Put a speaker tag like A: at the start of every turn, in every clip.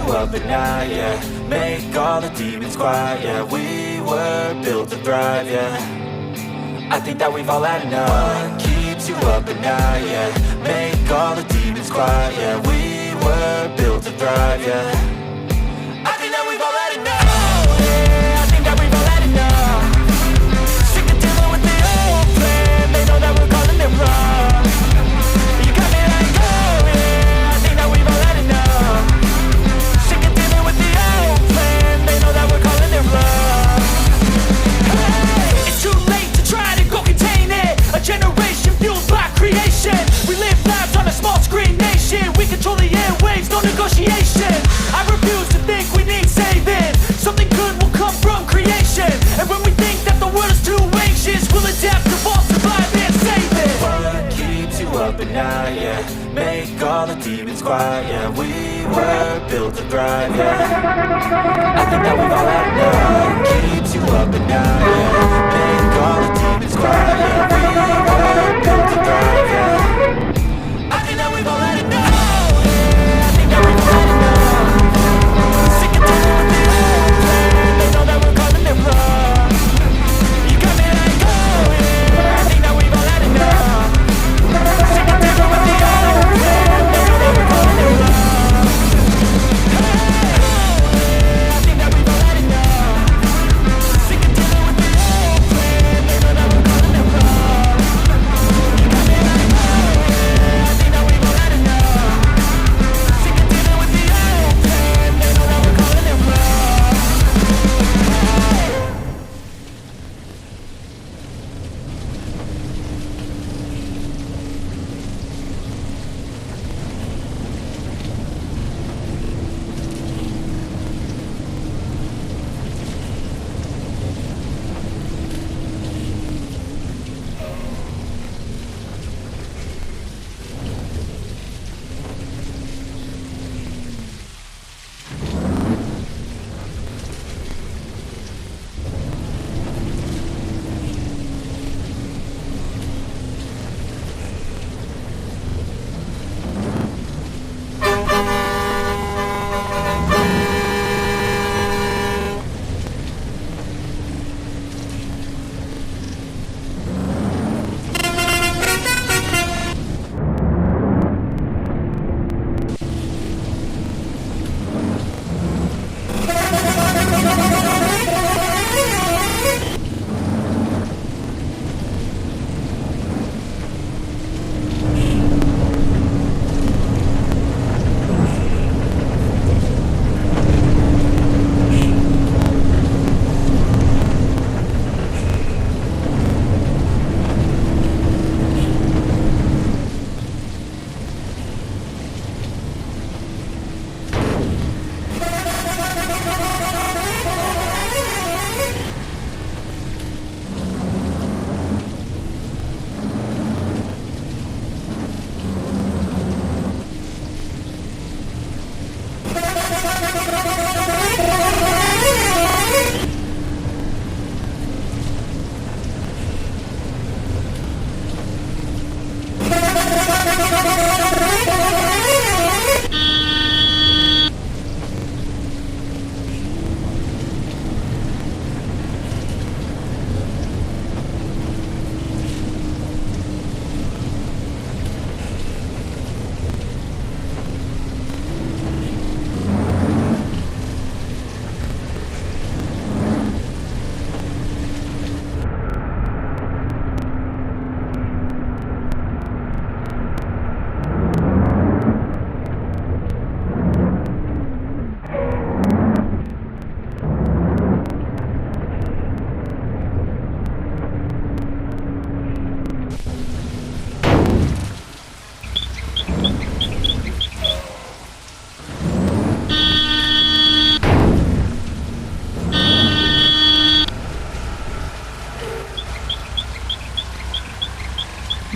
A: Up at night, yeah. Make all the demons quiet, yeah. We were built to thrive, yeah. I think that we've all had enough. What keeps you up at night, yeah. Make all the demons quiet, yeah. We were built to thrive, yeah. I think that we've all had enough. Yeah, I think that we've all had enough. Sick of dealing with the old plan. They know that we're calling it wrong. You got me like, oh yeah, I think that we've all had enough. It's too late to try to go contain it. A generation fueled by creation. We live lives on a small screen nation. We control the airwaves, no negotiation. I refuse to think we need saving. Something good will come from creation. And when we think that the world is too anxious, we'll adapt, evolve, survive and save it. What keeps you up at night, yeah. Make all the demons quiet, yeah. We were built to thrive, yeah. I think that we've all had enough. Keeps you up at night, yeah. Make all the demons quiet, yeah. We were built to thrive, yeah. I think that we've all had enough. Yeah, I think that we've all had enough. Sick of dealing with the old plan. They know that we're calling it wrong. You got me like, oh yeah, I think that we've all had enough. Sick of dealing with the old plan. They know that we're calling it wrong.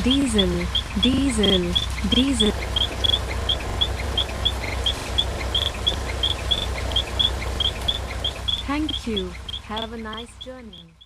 B: diesel, diesel, diesel. Thank you. Have a nice journey.